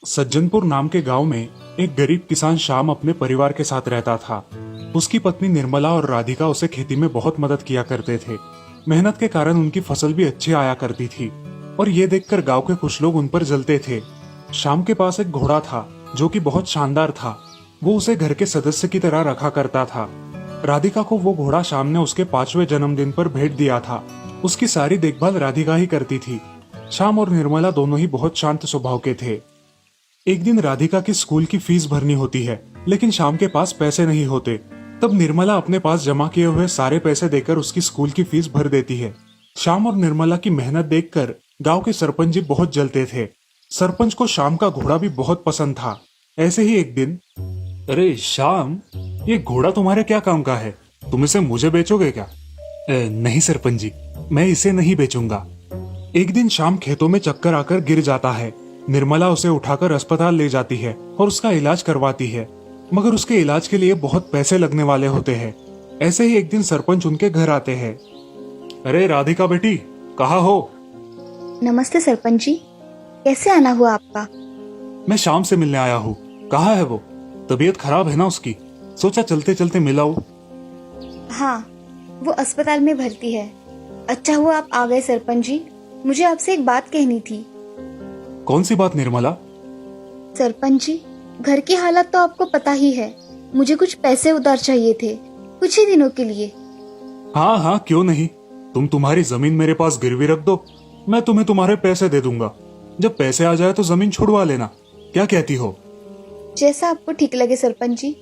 सज्जनपुर नाम के गांव में एक गरीब किसान श्याम अपने परिवार के साथ रहता था। उसकी पत्नी निर्मला और राधिका उसे खेती में बहुत मदद किया करते थे। मेहनत के कारण उनकी फसल भी अच्छी आया करती थी और ये देखकर गांव के कुछ लोग उन पर जलते थे। श्याम के पास एक घोड़ा था जो कि बहुत शानदार था। वो उसे घर के सदस्य की तरह रखा करता था। राधिका को वो घोड़ा श्याम ने उसके 5वें जन्मदिन पर भेंट दिया था। उसकी सारी देखभाल राधिका ही करती थी। श्याम और निर्मला दोनों ही बहुत शांत स्वभाव के थे। एक दिन राधिका की स्कूल की फीस भरनी होती है, लेकिन श्याम के पास पैसे नहीं होते। तब निर्मला अपने पास जमा किए हुए सारे पैसे देकर उसकी स्कूल की फीस भर देती है। श्याम और निर्मला की मेहनत देखकर गांव के सरपंच जी बहुत जलते थे। सरपंच को श्याम का घोड़ा भी बहुत पसंद था। ऐसे ही एक दिन, अरे श्याम, ये घोड़ा तुम्हारे क्या काम का है? तुम इसे मुझे बेचोगे क्या? नहीं सरपंच जी, मैं इसे नहीं बेचूंगा। एक दिन श्याम खेतों में चक्कर आकर गिर जाता है। निर्मला उसे उठाकर अस्पताल ले जाती है और उसका इलाज करवाती है, मगर उसके इलाज के लिए बहुत पैसे लगने वाले होते हैं। ऐसे ही एक दिन सरपंच उनके घर आते हैं। अरे राधिका बेटी, कहाँ हो? नमस्ते सरपंच जी, कैसे आना हुआ आपका? मैं श्याम से मिलने आया हूँ। कहाँ है वो? तबीयत खराब है ना उसकी, सोचा चलते चलते मिलाऊं। हाँ, वो अस्पताल में भर्ती है। अच्छा हुआ आप आ गए सरपंच जी, मुझे आपसे एक बात कहनी थी। कौन सी बात निर्मला? सरपंच जी, घर की हालत तो आपको पता ही है। मुझे कुछ पैसे उधार चाहिए थे, कुछ ही दिनों के लिए। हाँ हाँ, क्यों नहीं। तुम्हारी जमीन मेरे पास गिरवी रख दो, मैं तुम्हें तुम्हारे पैसे दे दूंगा। जब पैसे आ जाए तो जमीन छुड़वा लेना। क्या कहती हो? जैसा आपको ठीक लगे सरपंच जी।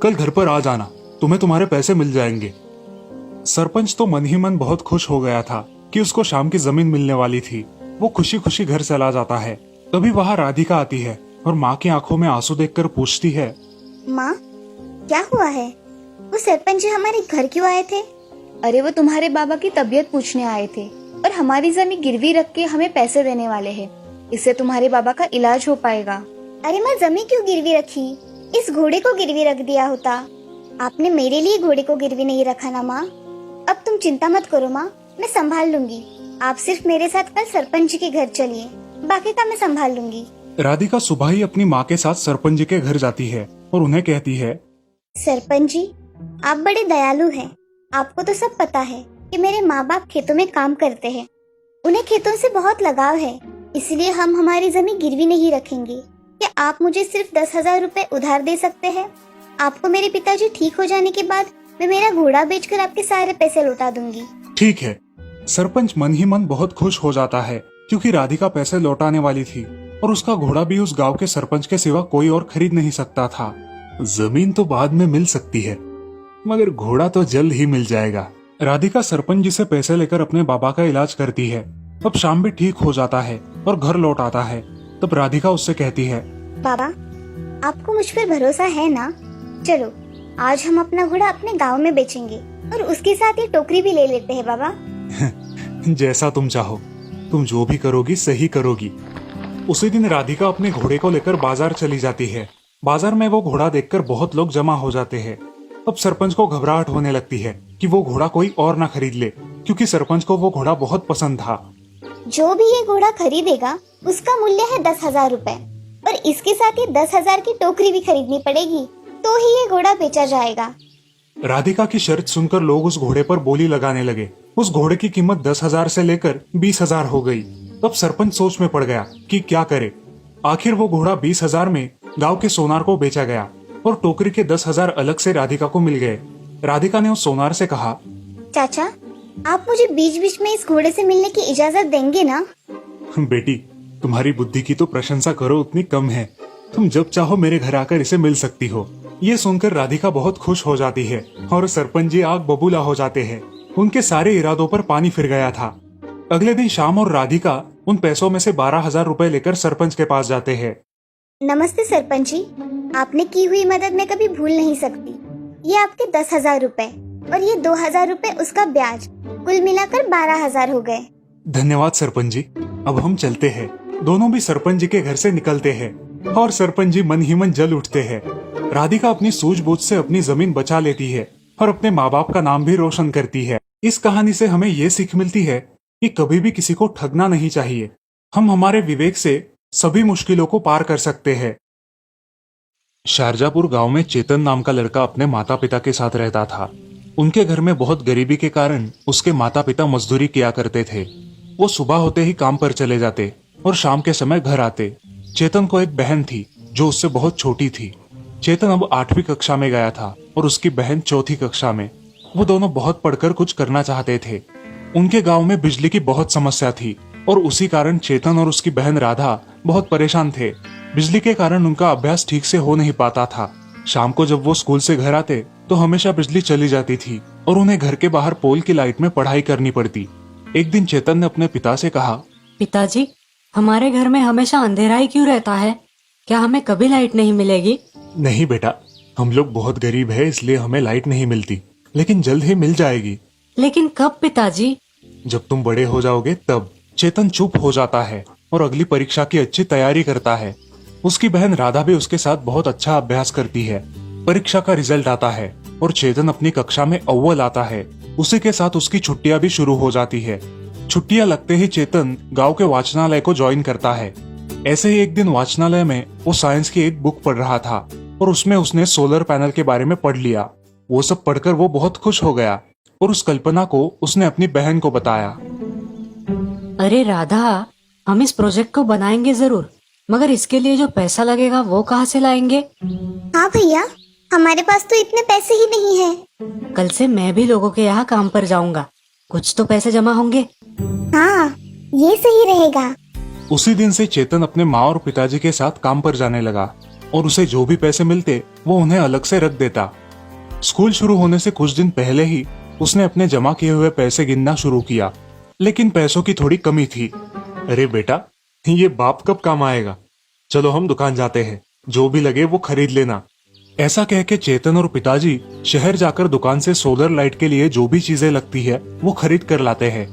कल घर पर आ जाना, तुम्हें तुम्हारे पैसे मिल जाएंगे। सरपंच तो मन ही मन बहुत खुश हो गया था कि उसको शाम की जमीन मिलने वाली थी। वो खुशी खुशी घर चला जाता है। तभी वहाँ राधिका आती है और माँ की आंखों में आंसू देखकर पूछती है, माँ, क्या हुआ है? वो सरपंच जी हमारे घर क्यों आए थे? अरे वो तुम्हारे बाबा की तबीयत पूछने आए थे और हमारी जमीन गिरवी रख के हमें पैसे देने वाले हैं। इससे तुम्हारे बाबा का इलाज हो पाएगा। अरे माँ, जमीन क्यों गिरवी रखी? इस घोड़े को गिरवी रख दिया होता। आपने मेरे लिए घोड़े को गिरवी नहीं रखा ना माँ। अब तुम चिंता मत करो माँ, मैं संभाल लूंगी। आप सिर्फ मेरे साथ कल सरपंच जी के घर चलिए, बाकी का मैं संभाल लूंगी। राधिका सुबह ही अपनी माँ के साथ सरपंच जी के घर जाती है और उन्हें कहती है, सरपंच जी, आप बड़े दयालु हैं। आपको तो सब पता है कि मेरे माँ बाप खेतों में काम करते हैं। उन्हें खेतों से बहुत लगाव है, इसलिए हम हमारी जमीन गिरवी नहीं रखेंगे। क्या आप मुझे सिर्फ 10,000 रुपए उधार दे सकते हैं? आपको मेरे पिताजी ठीक हो जाने के बाद मैं मेरा घोड़ा बेचकर आपके सारे पैसे लौटा दूंगी। ठीक है। सरपंच मन ही मन बहुत खुश हो जाता है क्योंकि राधिका पैसे लौटाने वाली थी और उसका घोड़ा भी उस गांव के सरपंच के सिवा कोई और खरीद नहीं सकता था। जमीन तो बाद में मिल सकती है, मगर घोड़ा तो जल्द ही मिल जाएगा। राधिका सरपंच जी से पैसे लेकर अपने बाबा का इलाज करती है। अब शाम भी ठीक हो जाता है और घर लौट आता है। तब राधिका उससे कहती है, बाबा, आपको मुझ पर भरोसा है ना? चलो, आज हम अपना घोड़ा अपने गांव में बेचेंगे और उसके साथ ये टोकरी भी ले लेते हैं बाबा। जैसा तुम चाहो, तुम जो भी करोगी सही करोगी। उसी दिन राधिका अपने घोड़े को लेकर बाजार चली जाती है। बाजार में वो घोड़ा देखकर बहुत लोग जमा हो जाते हैं। अब सरपंच को घबराहट होने लगती है कि वो घोड़ा कोई और ना खरीद ले, क्योंकि सरपंच को वो घोड़ा बहुत पसंद था। जो भी ये घोड़ा खरीदेगा उसका मूल्य है 10,000 रुपए और इसके साथ ये 10,000 की टोकरी भी खरीदनी पड़ेगी, तो ही ये घोड़ा बेचा जाएगा। राधिका की शर्त सुनकर लोग उस घोड़े पर बोली लगाने लगे। उस घोड़े की कीमत 10,000 से लेकर 20,000 हो गई। तब सरपंच सोच में पड़ गया कि क्या करे। आखिर वो घोड़ा 20,000 में गांव के सोनार को बेचा गया और टोकरी के 10,000 अलग से राधिका को मिल गए। राधिका ने उस सोनार से कहा, चाचा, आप मुझे बीच बीच में इस घोड़े से मिलने की इजाजत देंगे ना? बेटी, तुम्हारी बुद्धि की तो प्रशंसा करो उतनी कम है। तुम जब चाहो मेरे घर आकर इसे मिल सकती हो। ये सुनकर राधिका बहुत खुश हो जाती है और सरपंच जी आग बबूला हो जाते हैं। उनके सारे इरादों पर पानी फिर गया था। अगले दिन श्याम और राधिका उन पैसों में से 12,000 रुपए लेकर सरपंच के पास जाते हैं। नमस्ते सरपंच जी, आपने की हुई मदद मैं कभी भूल नहीं सकती। ये आपके 10,000 रुपए और ये 2,000 रुपए उसका ब्याज, कुल मिलाकर 12,000 हो गए। धन्यवाद सरपंच जी, अब हम चलते हैं। दोनों भी सरपंच जी के घर से निकलते हैं और सरपंच जी मन ही मन जल उठते हैं। राधिका अपनी सूझबूझ से अपनी जमीन बचा लेती है और अपने माँ बाप का नाम भी रोशन करती है। इस कहानी से हमें ये सीख मिलती है कि कभी भी किसी को ठगना नहीं चाहिए। हम हमारे विवेक से सभी मुश्किलों को पार कर सकते हैं। शारजापुर गांव में चेतन नाम का लड़का अपने माता पिता के साथ रहता था। उनके घर में बहुत गरीबी के कारण उसके माता पिता मजदूरी किया करते थे। वो सुबह होते ही काम पर चले जाते और शाम के समय घर आते। चेतन को एक बहन थी जो उससे बहुत छोटी थी। चेतन अब 8वीं कक्षा में गया था और उसकी बहन 4थी कक्षा में। वो दोनों बहुत पढ़कर कुछ करना चाहते थे। उनके गांव में बिजली की बहुत समस्या थी और उसी कारण चेतन और उसकी बहन राधा बहुत परेशान थे। बिजली के कारण उनका अभ्यास ठीक से हो नहीं पाता था। शाम को जब वो स्कूल से घर आते तो हमेशा बिजली चली जाती थी और उन्हें घर के बाहर पोल की लाइट में पढ़ाई करनी पड़ती। एक दिन चेतन ने अपने पिता से कहा, पिताजी, हमारे घर में हमेशा अंधेरा ही क्यों रहता है? क्या हमें कभी लाइट नहीं मिलेगी? नहीं बेटा, हम लोग बहुत गरीब है इसलिए हमें लाइट नहीं मिलती, लेकिन जल्द ही मिल जाएगी। लेकिन कब पिताजी? जब तुम बड़े हो जाओगे तब। चेतन चुप हो जाता है और अगली परीक्षा की अच्छी तैयारी करता है। उसकी बहन राधा भी उसके साथ बहुत अच्छा अभ्यास करती है। परीक्षा का रिजल्ट आता है और चेतन अपनी कक्षा में अव्वल आता है। उसी के साथ उसकी छुट्टियां भी शुरू हो जाती है। छुट्टियां लगते ही चेतन गांव के वाचनालय को ज्वाइन करता है। ऐसे ही एक दिन वाचनालय में वो साइंस की एक बुक पढ़ रहा था और उसमें उसने सोलर पैनल के बारे में पढ़ लिया। वो सब पढ़कर वो बहुत खुश हो गया और उस कल्पना को उसने अपनी बहन को बताया। अरे राधा, हम इस प्रोजेक्ट को बनाएंगे जरूर, मगर इसके लिए जो पैसा लगेगा वो कहाँ से लाएंगे? हाँ भैया, हमारे पास तो इतने पैसे ही नहीं है। कल से मैं भी लोगों के यहाँ काम पर जाऊंगा, कुछ तो पैसे जमा होंगे। हाँ, ये सही रहेगा। उसी दिन से चेतन अपने माँ और पिताजी के साथ काम पर जाने लगा और उसे जो भी पैसे मिलते वो उन्हें अलग से रख देता। स्कूल शुरू होने से कुछ दिन पहले ही उसने अपने जमा किए हुए पैसे गिनना शुरू किया, लेकिन पैसों की थोड़ी कमी थी। अरे बेटा, ये बाप कब काम आएगा? चलो हम दुकान जाते हैं, जो भी लगे वो खरीद लेना। ऐसा कह के चेतन और पिताजी शहर जाकर दुकान से सोलर लाइट के लिए जो भी चीजें लगती है वो खरीद कर लाते हैं।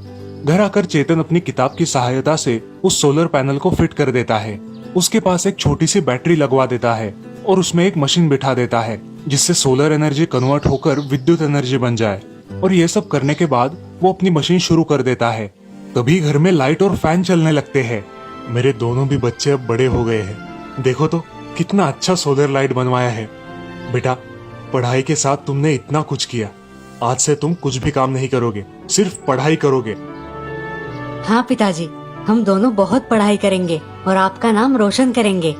घर आकर चेतन अपनी किताब की सहायता से उस सोलर पैनल को फिट कर देता है। उसके पास एक छोटी सी बैटरी लगवा देता है और उसमें एक मशीन बिठा देता है जिससे सोलर एनर्जी कन्वर्ट होकर विद्युत एनर्जी बन जाए। और ये सब करने के बाद वो अपनी मशीन शुरू कर देता है। तभी घर में लाइट और फैन चलने लगते हैं। मेरे दोनों भी बच्चे अब बड़े हो गए हैं। देखो तो कितना अच्छा सोलर लाइट बनवाया है। बेटा, पढ़ाई के साथ तुमने इतना कुछ किया। आज से तुम कुछ भी काम नहीं करोगे, सिर्फ पढ़ाई करोगे। हाँ पिताजी, हम दोनों बहुत पढ़ाई करेंगे और आपका नाम रोशन करेंगे।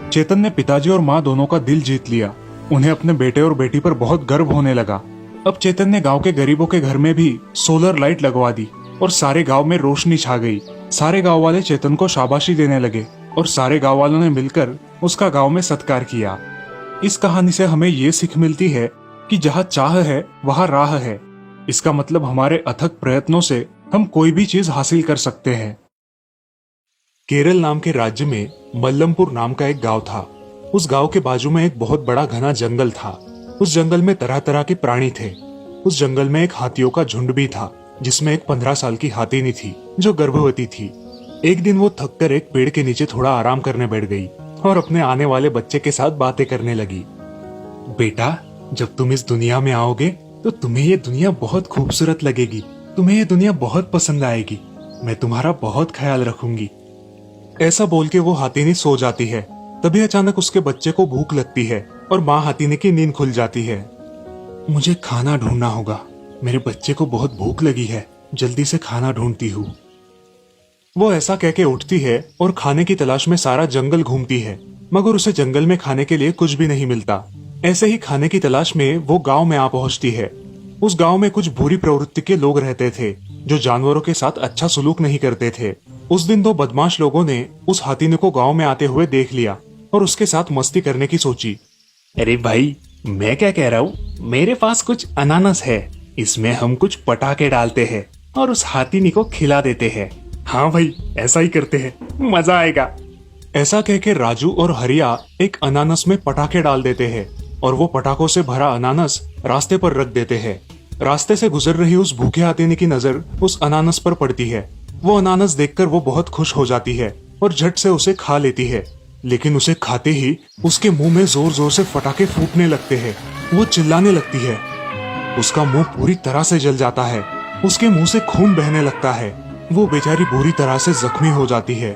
चेतन ने पिताजी और माँ दोनों का दिल जीत लिया। उन्हें अपने बेटे और बेटी पर बहुत गर्व होने लगा। अब चेतन ने गांव के गरीबों के घर में भी सोलर लाइट लगवा दी और सारे गांव में रोशनी छा गई। सारे गांव वाले चेतन को शाबाशी देने लगे और सारे गांव वालों ने मिलकर उसका गांव में सत्कार किया। इस कहानी से हमें ये सीख मिलती है कि जहाँ चाह है वहाँ राह है। इसका मतलब हमारे अथक प्रयत्नों से हम कोई भी चीज हासिल कर सकते हैं। केरल नाम के राज्य में मल्लमपुर नाम का एक गांव था। उस गांव के बाजू में एक बहुत बड़ा घना जंगल था। उस जंगल में तरह तरह के प्राणी थे। उस जंगल में एक हाथियों का झुंड भी था, जिसमें एक 15 साल की हाथीनी थी जो गर्भवती थी। एक दिन वो थककर एक पेड़ के नीचे थोड़ा आराम करने बैठ गई और अपने आने वाले बच्चे के साथ बातें करने लगी। बेटा, जब तुम इस दुनिया में आओगे तो तुम्हें ये दुनिया बहुत खूबसूरत लगेगी। तुम्हें ये दुनिया बहुत पसंद आएगी। मैं तुम्हारा बहुत ख्याल रखूंगी। ऐसा बोल के वो हाथीनी सो जाती है। तभी अचानक उसके बच्चे को भूख लगती है और माँ हाथीनी की नींद खुल जाती है। मुझे खाना ढूंढना होगा, मेरे बच्चे को बहुत भूख लगी है, जल्दी से खाना ढूंढती हूँ। वो ऐसा कह के उठती है और खाने की तलाश में सारा जंगल घूमती है, मगर उसे जंगल में खाने के लिए कुछ भी नहीं मिलता। ऐसे ही खाने की तलाश में वो गांव में आ पहुंचती है। उस गांव में कुछ बुरी प्रवृत्ति के लोग रहते थे जो जानवरों के साथ अच्छा सलूक नहीं करते थे। उस दिन 2 बदमाश लोगों ने उस हाथीने को गांव में आते हुए देख लिया और उसके साथ मस्ती करने की सोची। अरे भाई, मैं क्या कह रहा हूँ, मेरे पास कुछ अनानास है, इसमें हम कुछ पटाखे डालते हैं और उस हाथीनी को खिला देते हैं। हाँ भाई, ऐसा ही करते हैं, मजा आएगा। ऐसा कह के राजू और हरिया एक अनानास में पटाखे डाल देते हैं और वो पटाखों से भरा अनानास रास्ते पर रख देते हैं। रास्ते से गुजर रही उस भूखे हाथीनी की नजर उस अनानास पर पड़ती है। वो अनानास देखकर वो बहुत खुश हो जाती है और झट से उसे खा लेती है। लेकिन उसे खाते ही उसके मुंह में जोर जोर से पटाखे फूटने लगते हैं। वो चिल्लाने लगती है। उसका मुंह पूरी तरह से जल जाता है। उसके मुंह से खून बहने लगता है। वो बेचारी बुरी तरह से जख्मी हो जाती है।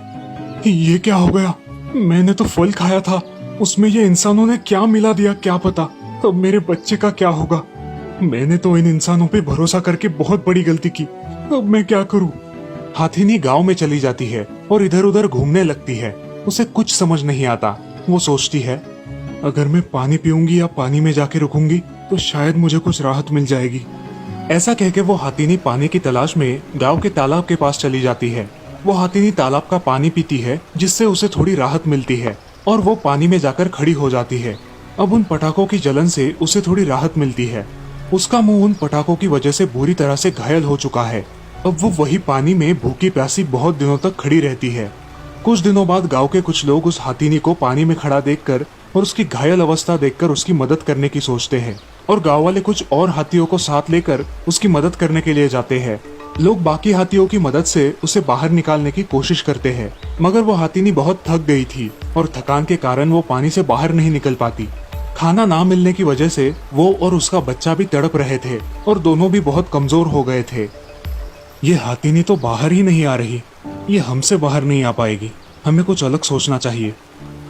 ये क्या हो गया? मैंने तो फल खाया था, उसमें ये इंसानों ने क्या मिला दिया क्या पता। अब मेरे बच्चे का क्या होगा? मैंने तो इन इंसानों पे भरोसा करके बहुत बड़ी गलती की। अब मैं क्या करूं? हाथिनी गांव में चली जाती है और इधर उधर घूमने लगती है। उसे कुछ समझ नहीं आता। वो सोचती है, अगर मैं पानी पीऊंगी या पानी में जाके रुकूंगी तो शायद मुझे कुछ राहत मिल जाएगी। ऐसा कह के वो हाथिनी पानी की तलाश में गांव के तालाब के पास चली जाती है। वो हाथिनी तालाब का पानी पीती है, जिससे उसे थोड़ी राहत मिलती है और वो पानी में जाकर खड़ी हो जाती है। अब उन पटाखों की जलन से उसे थोड़ी राहत मिलती है। उसका मुंह उन पटाखों की वजह से बुरी तरह से घायल हो चुका है। अब वो वही पानी में भूखी प्यासी बहुत दिनों तक खड़ी रहती है। कुछ दिनों बाद गांव के कुछ लोग उस हाथिनी को पानी में खड़ा देखकर और उसकी घायल अवस्था देखकर उसकी मदद करने की सोचते हैं और गांव वाले कुछ और हाथियों को साथ लेकर उसकी मदद करने के लिए जाते हैं। लोग बाकी हाथियों की मदद से उसे बाहर निकालने की कोशिश करते हैं, मगर वो हाथिनी बहुत थक गई थी और थकान के कारण वो पानी से बाहर नहीं निकल पाती। खाना ना मिलने की वजह से वो और उसका बच्चा भी तड़प रहे थे और दोनों भी बहुत कमजोर हो गए थे। ये हाथिनी तो बाहर ही नहीं आ रही, ये हमसे बाहर नहीं आ पाएगी, हमें कुछ अलग सोचना चाहिए।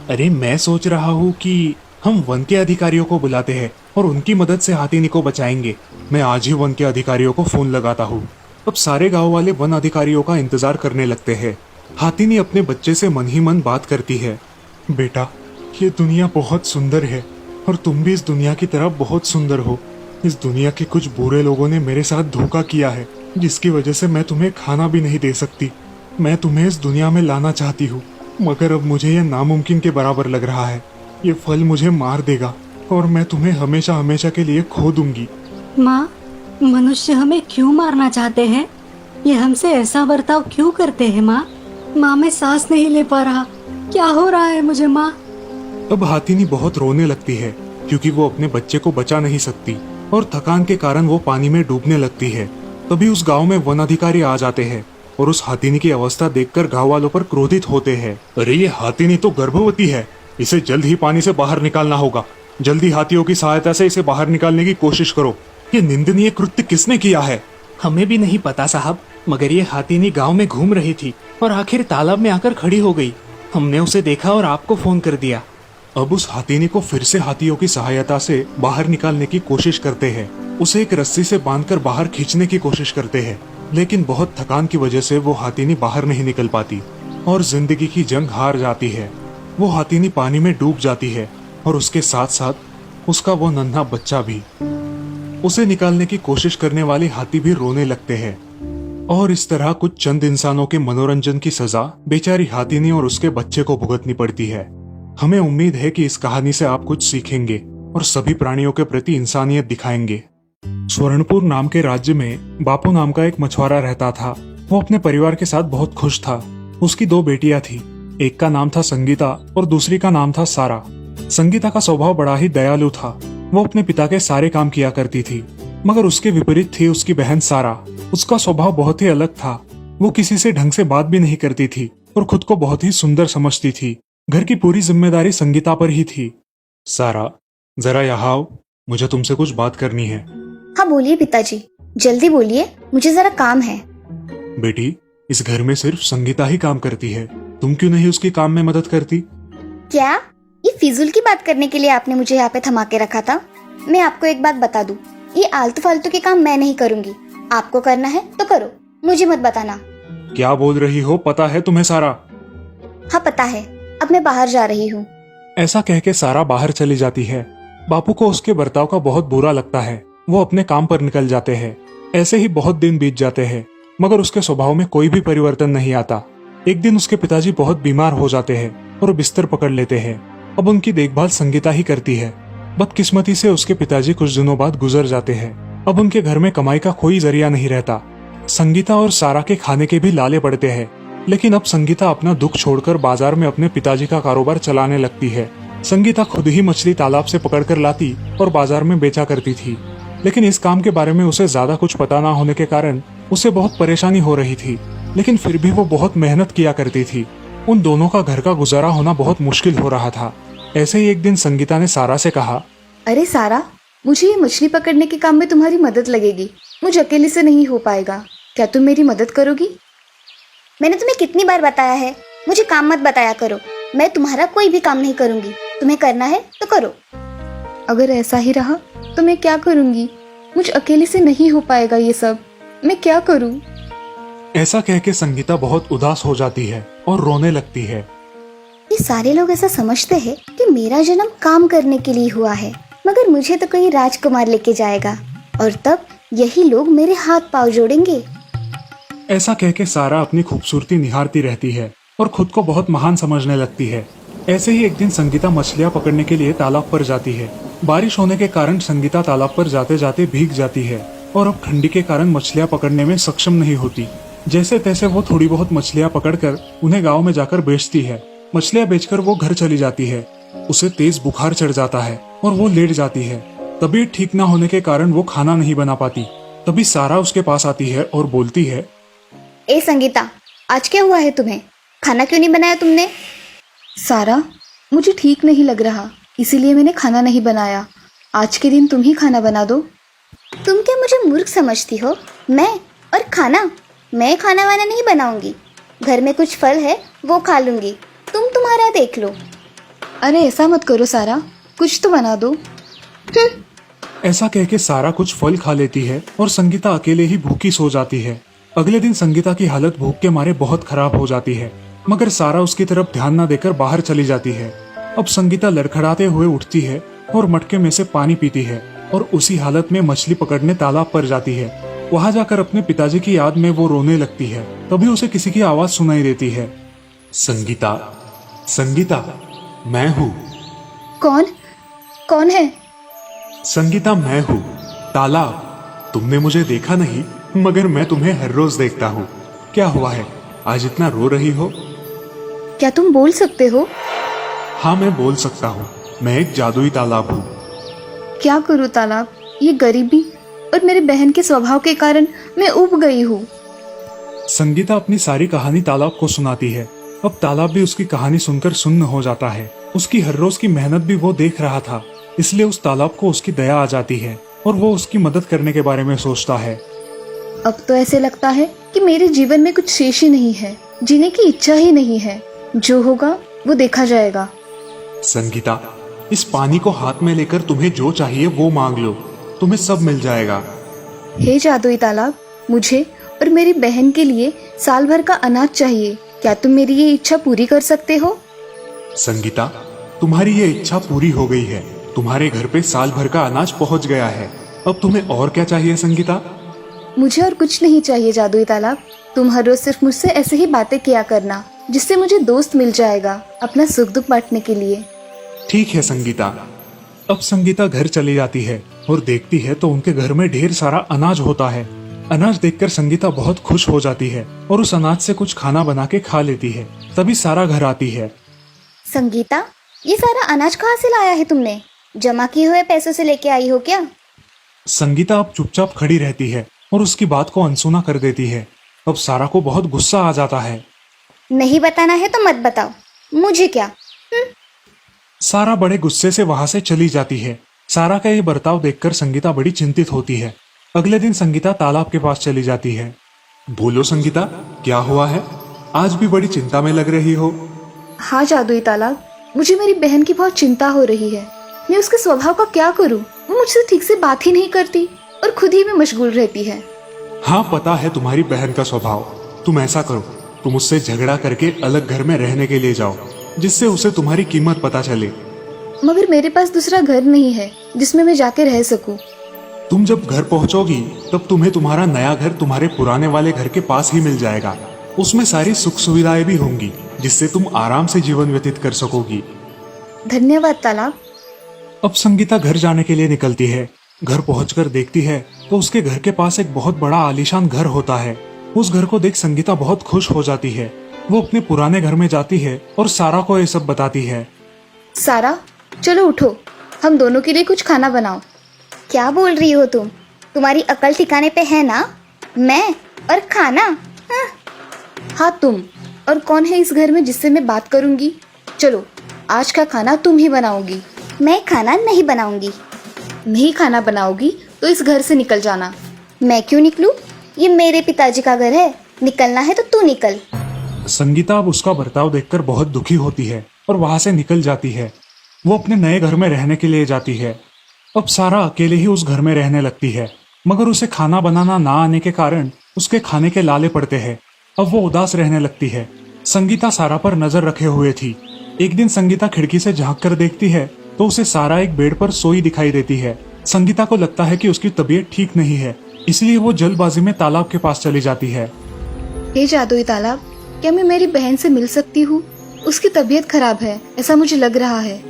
अरे मैं सोच रहा हूँ कि हम वन के अधिकारियों को बुलाते हैं और उनकी मदद से हाथिनी को बचाएंगे। मैं आज ही वन के अधिकारियों को फोन लगाता हूँ। अब सारे गांव वाले वन अधिकारियों का इंतजार करने लगते हैं। हाथिनी अपने बच्चे से मन ही मन बात करती है, बेटा ये दुनिया बहुत सुंदर है और तुम भी इस दुनिया की तरह बहुत सुंदर हो। इस दुनिया के कुछ बुरे लोगों ने मेरे साथ धोखा किया है, जिसकी वजह से मैं तुम्हें खाना भी नहीं दे सकती। मैं तुम्हें इस दुनिया में लाना चाहती हूँ, मगर अब मुझे यह नामुमकिन के बराबर लग रहा है। ये फल मुझे मार देगा और मैं तुम्हें हमेशा हमेशा के लिए खो दूंगी। माँ, मनुष्य हमें क्यों मारना चाहते हैं? ये हमसे ऐसा बर्ताव क्यों करते हैं माँ? माँ मैं सांस नहीं ले पा रहा, क्या हो रहा है मुझे माँ? अब हाथिनी बहुत रोने लगती है क्योंकि वो अपने बच्चे को बचा नहीं सकती और थकान के कारण वो पानी में डूबने लगती है। तभी उस गांव में वन अधिकारी आ जाते हैं और उस हाथिनी की अवस्था देखकर गांव वालों पर क्रोधित होते हैं। अरे ये हाथिनी तो गर्भवती है, इसे जल्द ही पानी से बाहर निकालना होगा। जल्दी हाथियों की सहायता से इसे बाहर निकालने की कोशिश करो। ये निंदनीय कृत्य किसने किया है? हमें भी नहीं पता साहब, मगर ये हाथिनी गांव में घूम रही थी और आखिर तालाब में आकर खड़ी हो गई। हमने उसे देखा और आपको फोन कर दिया। अब उस हाथिनी को फिर से हाथियों की सहायता से बाहर निकालने की कोशिश करते हैं। उसे एक रस्सी से बांधकर बाहर खींचने की कोशिश करते हैं, लेकिन बहुत थकान की वजह से वो हाथिनी बाहर नहीं निकल पाती और जिंदगी की जंग हार जाती है। वो हाथिनी पानी में डूब जाती है और उसके साथ साथ उसका वो नन्हा बच्चा भी। उसे निकालने की कोशिश करने वाले हाथी भी रोने लगते हैं और इस तरह कुछ चंद इंसानों के मनोरंजन की सजा बेचारी हाथिनी और उसके बच्चे को भुगतनी पड़ती है। हमें उम्मीद है कि इस कहानी से आप कुछ सीखेंगे और सभी प्राणियों के प्रति इंसानियत दिखाएंगे। स्वर्णपुर नाम के राज्य में बापू नाम का एक मछुआरा रहता था। वो अपने परिवार के साथ बहुत खुश था। उसकी 2 बेटियां थी, एक का नाम था संगीता और दूसरी का नाम था सारा। संगीता का स्वभाव बड़ा ही दयालु था। वो अपने पिता के सारे काम किया करती थी, मगर उसके विपरीत थी उसकी बहन सारा। उसका स्वभाव बहुत ही अलग था। वो किसी से ढंग से बात भी नहीं करती थी और खुद को बहुत ही सुंदर समझती थी। घर की पूरी जिम्मेदारी संगीता पर ही थी। सारा, जरा यहाँ आओ, मुझे तुमसे कुछ बात करनी है। हाँ बोलिए पिताजी, जल्दी बोलिए, मुझे जरा काम है। बेटी, इस घर में सिर्फ संगीता ही काम करती है, तुम क्यों नहीं उसकी काम में मदद करती? क्या ये फिजूल की बात करने के लिए आपने मुझे यहाँ पे थमा के रखा था? मैं आपको एक बात बता दूं, ये आलतू फालतू के काम मैं नहीं करूंगी। आपको करना है तो करो, मुझे मत बताना। क्या बोल रही हो? पता है तुम्हें सारा? हाँ पता है, अब मैं बाहर जा रही हूँ। ऐसा कह के सारा बाहर चली जाती है। बापू को उसके बर्ताव का बहुत बुरा लगता है। वो अपने काम पर निकल जाते हैं। ऐसे ही बहुत दिन बीत जाते हैं, मगर उसके स्वभाव में कोई भी परिवर्तन नहीं आता। एक दिन उसके पिताजी बहुत बीमार हो जाते हैं और बिस्तर पकड़ लेते हैं। अब उनकी देखभाल संगीता ही करती है। बदकिस्मती से उसके पिताजी कुछ दिनों बाद गुजर जाते हैं। अब उनके घर में कमाई का कोई जरिया नहीं रहता। संगीता और सारा के खाने के भी लाले पड़ते हैं, लेकिन अब संगीता अपना दुख छोड़कर बाजार में अपने पिताजी का कारोबार चलाने लगती है। संगीता खुद ही मछली तालाब से पकड़कर लाती और बाजार में बेचा करती थी, लेकिन इस काम के बारे में उसे ज्यादा कुछ पता ना होने के कारण उसे बहुत परेशानी हो रही थी। लेकिन फिर भी वो बहुत मेहनत किया करती थी। उन दोनों का घर का गुजारा होना बहुत मुश्किल हो रहा था। ऐसे ही एक दिन संगीता ने सारा से कहा, अरे सारा, मुझे ये मछली पकड़ने के काम में तुम्हारी मदद लगेगी। मुझे अकेले से नहीं हो पाएगा, क्या तुम मेरी मदद करोगी? मैंने तुम्हें कितनी बार बताया है मुझे काम मत बताया करो। मैं तुम्हारा कोई भी काम नहीं करूंगी। तुम्हें करना है तो करो। अगर ऐसा ही रहा तो मैं क्या करूंगी? मुझ अकेले से नहीं हो पाएगा ये सब। मैं क्या करूं? ऐसा कह के संगीता बहुत उदास हो जाती है और रोने लगती है। ये सारे लोग ऐसा समझते हैं कि मेरा जन्म काम करने के लिए हुआ है, मगर मुझे तो कोई राजकुमार लेके जाएगा और तब यही लोग मेरे हाथ पांव जोड़ेंगे। ऐसा कह के सारा अपनी खूबसूरती निहारती रहती है और खुद को बहुत महान समझने लगती है। ऐसे ही एक दिन संगीता मछलियां पकड़ने के लिए तालाब पर जाती है। बारिश होने के कारण संगीता तालाब पर जाते जाते भीग जाती है और अब ठंडी के कारण मछलियां पकड़ने में सक्षम नहीं होती। जैसे तैसे वो थोड़ी बहुत मछलियां पकड़कर उन्हें गांव में जाकर बेचती है। मछलियां बेचकर वो घर चली जाती है। उसे तेज बुखार चढ़ जाता है और वो लेट जाती है। तबीयत ठीक न होने के कारण वो खाना नहीं बना पाती। तभी सारा उसके पास आती है और बोलती है, ए संगीता, आज क्या हुआ है तुम्हें? खाना क्यों नहीं बनाया तुमने? सारा, मुझे ठीक नहीं लग रहा, इसीलिए मैंने खाना नहीं बनाया। आज के दिन तुम ही खाना बना दो। तुम क्या मुझे मूर्ख समझती हो? मैं खाना वाना नहीं बनाऊंगी। घर में कुछ फल है वो खा लूंगी। तुम तुम्हारा देख लो। अरे ऐसा मत करो सारा, कुछ तो बना दो। ऐसा कह के सारा कुछ फल खा लेती है और संगीता अकेले ही भूखी सो जाती है। अगले दिन संगीता की हालत भूख के मारे बहुत खराब हो जाती है, मगर सारा उसकी तरफ ध्यान न देकर बाहर चली जाती है। अब संगीता लड़खड़ाते हुए उठती है और मटके में से पानी पीती है और उसी हालत में मछली पकड़ने तालाब पर जाती है। वहां जाकर अपने पिताजी की याद में वो रोने लगती है। तभी उसे किसी की आवाज सुनाई देती है, संगीता, संगीता, मैं हूँ। कौन है? संगीता, मैं हूँ, तालाब। तुमने मुझे देखा नहीं, मगर मैं तुम्हें हर रोज देखता हूँ। क्या हुआ है, आज इतना रो रही हो? क्या तुम बोल सकते हो? हाँ, मैं बोल सकता हूँ। मैं एक जादुई तालाब हूँ। क्या करूँ तालाब, ये गरीबी और मेरे बहन के स्वभाव के कारण मैं उब गई हूँ। संगीता अपनी सारी कहानी तालाब को सुनाती है। अब तालाब भी उसकी कहानी सुनकर सुन्न हो जाता है। उसकी हर रोज की मेहनत भी वो देख रहा था, इसलिए उस तालाब को उसकी दया आ जाती है और वो उसकी मदद करने के बारे में सोचता है। अब तो ऐसे लगता है कि मेरे जीवन में कुछ शेष ही नहीं है, जीने की इच्छा ही नहीं है। जो होगा वो देखा जाएगा। संगीता, इस पानी को हाथ में लेकर तुम्हें जो चाहिए वो मांग लो, तुम्हें सब मिल जाएगा। हे जादुई तालाब, मुझे और मेरी बहन के लिए साल भर का अनाज चाहिए। क्या तुम मेरी ये इच्छा पूरी कर सकते हो? संगीता, तुम्हारी ये इच्छा पूरी हो गई है। तुम्हारे घर पे साल भर का अनाज पहुंच गया है। अब तुम्हें और क्या चाहिए संगीता? मुझे और कुछ नहीं चाहिए जादुई तालाब। तुम हर रोज सिर्फ मुझसे ऐसे ही बातें किया करना, जिससे मुझे दोस्त मिल जाएगा अपना सुख दुख बांटने के लिए। ठीक है संगीता। अब संगीता घर चली जाती है और देखती है तो उनके घर में ढेर सारा अनाज होता है। अनाज देखकर संगीता बहुत खुश हो जाती है और उस अनाज से कुछ खाना बना के खा लेती है। तभी सारा घर आती है। संगीता, ये सारा अनाज कहाँ से लाया है तुमने? जमा किए हुए पैसों से लेके आई हो क्या? संगीता अब चुपचाप खड़ी रहती है और उसकी बात को अनसुना कर देती है। अब सारा को बहुत गुस्सा आ जाता है। नहीं बताना है तो मत बताओ, मुझे क्या। सारा बड़े गुस्से से वहां से चली जाती है। सारा का ये बर्ताव देखकर संगीता बड़ी चिंतित होती है। अगले दिन संगीता तालाब के पास चली जाती है। बोलो संगीता, क्या हुआ है? आज भी बड़ी चिंता में लग रही हो। हाँ जादुई तालाब, मुझे मेरी बहन की बहुत चिंता हो रही है। मैं उसके स्वभाव का क्या करूं? वो मुझसे ठीक से बात ही नहीं करती और खुद ही में मशगूल रहती है। हाँ, पता है तुम्हारी बहन का स्वभाव। तुम ऐसा करो, तुम उससे झगड़ा करके अलग घर में रहने के लिए जाओ, जिससे उसे तुम्हारी कीमत पता चले। मगर मेरे पास दूसरा घर नहीं है जिसमें मैं जाके रह सकूं। तुम जब घर पहुंचोगी तब तुम्हें तुम्हारा नया घर तुम्हारे पुराने वाले घर के पास ही मिल जाएगा। उसमें सारी सुख सुविधाएं भी होंगी, जिससे तुम आराम से जीवन व्यतीत कर सकोगी। धन्यवाद तालाब। अब संगीता घर जाने के लिए निकलती है। घर पहुंचकर देखती है तो उसके घर के पास एक बहुत बड़ा आलीशान घर होता है। उस घर को देख संगीता बहुत खुश हो जाती है। वो अपने पुराने घर में जाती है और सारा को ये सब बताती है। सारा, चलो उठो, हम दोनों के लिए कुछ खाना बनाओ। क्या बोल रही हो तुम? तुम्हारी अकल ठिकाने पे है ना? मैं और खाना? हाँ। हाँ तुम, और कौन है इस घर में जिससे मैं बात करूंगी? चलो, आज का खाना तुम ही बनाओगी। मैं खाना नहीं बनाऊंगी। नहीं खाना बनाओगी तो इस घर से निकल जाना। मैं क्यों निकलूं? ये मेरे पिताजी का घर है। निकलना है तो तू निकल। संगीता अब उसका बर्ताव देखकर बहुत दुखी होती है और वहां से निकल जाती है। वो अपने नए घर में रहने के लिए जाती है। अब सारा अकेले ही उस घर में रहने लगती है, मगर उसे खाना बनाना ना आने के कारण उसके खाने के लाले पड़ते हैं। अब वो उदास रहने लगती है। संगीता सारा पर नजर रखे हुए थी। एक दिन संगीता खिड़की से झांक कर देखती है तो उसे सारा एक बेड पर सोई दिखाई देती है। संगीता को लगता है कि उसकी तबीयत ठीक नहीं है, इसलिए वो जल्दबाजी में तालाब के पास चली जाती है। हे जादुई तालाब, क्या मैं मेरी बहन से मिल सकती हूँ? उसकी तबीयत खराब है, ऐसा मुझे लग रहा है।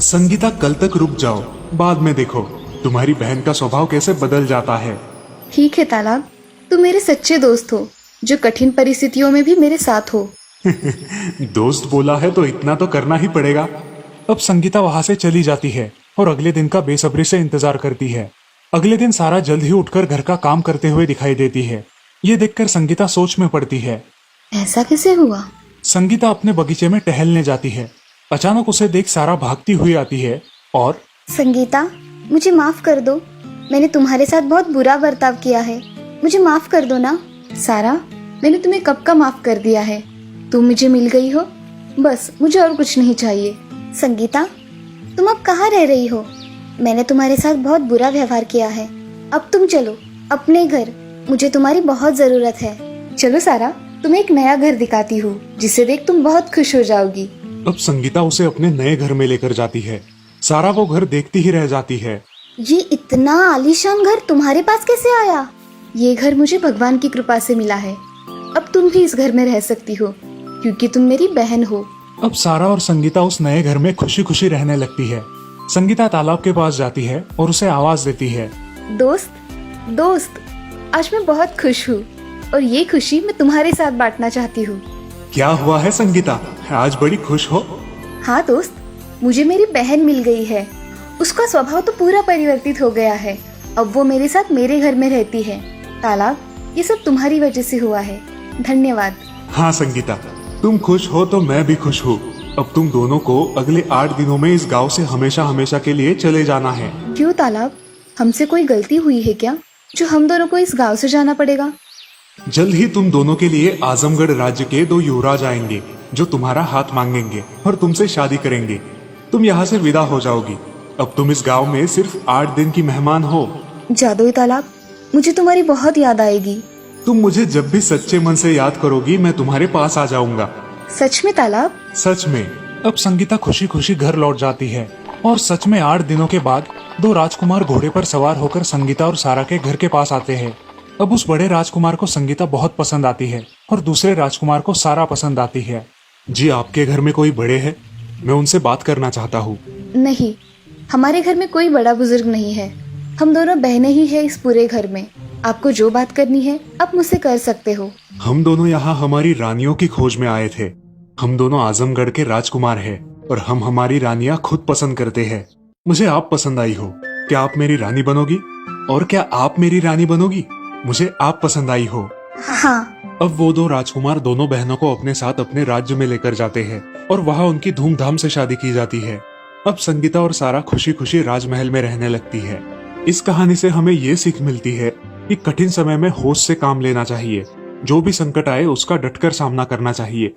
संगीता, कल तक रुक जाओ, बाद में देखो तुम्हारी बहन का स्वभाव कैसे बदल जाता है। ठीक है तालाब, तुम मेरे सच्चे दोस्त हो जो कठिन परिस्थितियों में भी मेरे साथ हो। दोस्त बोला है तो इतना तो करना ही पड़ेगा। अब संगीता वहां से चली जाती है और अगले दिन का बेसब्री से इंतजार करती है। अगले दिन सारा जल्द ही उठकर घर का काम करते हुए दिखाई देती है। ये देखकर संगीता सोच में पड़ती है। ऐसा कैसे हुआ? संगीता अपने बगीचे में टहलने जाती है। अचानक उसे देख सारा भागती हुई आती है और संगीता, मुझे माफ कर दो। मैंने तुम्हारे साथ बहुत बुरा बर्ताव किया है, मुझे माफ कर दो ना। सारा, मैंने तुम्हें कब का माफ कर दिया है। तुम मुझे मिल गई हो, बस मुझे और कुछ नहीं चाहिए। संगीता, तुम अब कहाँ रह रही हो? मैंने तुम्हारे साथ बहुत बुरा व्यवहार किया है। अब तुम चलो अपने घर, मुझे तुम्हारी बहुत जरूरत है। चलो सारा, तुम्हें एक नया घर दिखाती हूँ जिसे देख तुम बहुत खुश हो जाओगी। अब संगीता उसे अपने नए घर में लेकर जाती है। सारा वो घर देखती ही रह जाती है। ये इतना आलीशान घर तुम्हारे पास कैसे आया? ये घर मुझे भगवान की कृपा से मिला है। अब तुम भी इस घर में रह सकती हो क्योंकि तुम मेरी बहन हो। अब सारा और संगीता उस नए घर में खुशी खुशी रहने लगती है। संगीता तालाब के पास जाती है और उसे आवाज देती है, दोस्त, दोस्त, आज मैं बहुत खुश हूँ और ये खुशी मैं तुम्हारे साथ बांटना चाहती हूँ। क्या हुआ है संगीता, आज बड़ी खुश हो? हाँ दोस्त, मुझे मेरी बहन मिल गई है। उसका स्वभाव तो पूरा परिवर्तित हो गया है। अब वो मेरे साथ मेरे घर में रहती है। तालाब, ये सब तुम्हारी वजह से हुआ है, धन्यवाद। हाँ संगीता, तुम खुश हो तो मैं भी खुश हूँ। अब तुम दोनों को अगले 8 दिनों में इस गांव से हमेशा हमेशा के लिए चले जाना है। क्यों तालाब, हमसे कोई गलती हुई है क्या जो हम दोनों को इस गांव से जाना पड़ेगा? जल्द ही तुम दोनों के लिए आजमगढ़ राज्य के 2 युवराज आएंगे जो तुम्हारा हाथ मांगेंगे और तुमसे शादी करेंगे। तुम यहाँ से विदा हो जाओगी। अब तुम इस गांव में सिर्फ 8 दिन की मेहमान हो। जादुई तालाब, मुझे तुम्हारी बहुत याद आएगी। तुम मुझे जब भी सच्चे मन से याद करोगी मैं तुम्हारे पास आ जाऊंगा। सच में तालाब? सच में। अब संगीता खुशी खुशी घर लौट जाती है और सच में 8 दिनों के बाद 2 राजकुमार घोड़े पर सवार होकर संगीता और सारा के घर के पास आते हैं। अब उस बड़े राजकुमार को संगीता बहुत पसंद आती है और दूसरे राजकुमार को सारा पसंद आती है। जी, आपके घर में कोई बड़े हैं? मैं उनसे बात करना चाहता हूँ। नहीं, हमारे घर में कोई बड़ा बुजुर्ग नहीं है। हम दोनों बहनें ही हैं इस पूरे घर में। आपको जो बात करनी है आप मुझसे कर सकते हो। हम दोनों यहाँ हमारी रानियों की खोज में आए थे। हम दोनों आजमगढ़ के राजकुमार हैं और हम हमारी रानियाँ खुद पसंद करते हैं। मुझे आप पसंद आई हो, क्या आप मेरी रानी बनोगी? और क्या आप मेरी रानी बनोगी? मुझे आप पसंद आई हो। हाँ। अब वो 2 राजकुमार दोनों बहनों को अपने साथ अपने राज्य में लेकर जाते हैं और वहाँ उनकी धूमधाम से शादी की जाती है। अब संगीता और सारा खुशी खुशी राजमहल में रहने लगती है। इस कहानी से हमें ये सीख मिलती है कि कठिन समय में होश से काम लेना चाहिए। जो भी संकट आए उसका डटकर सामना करना चाहिए।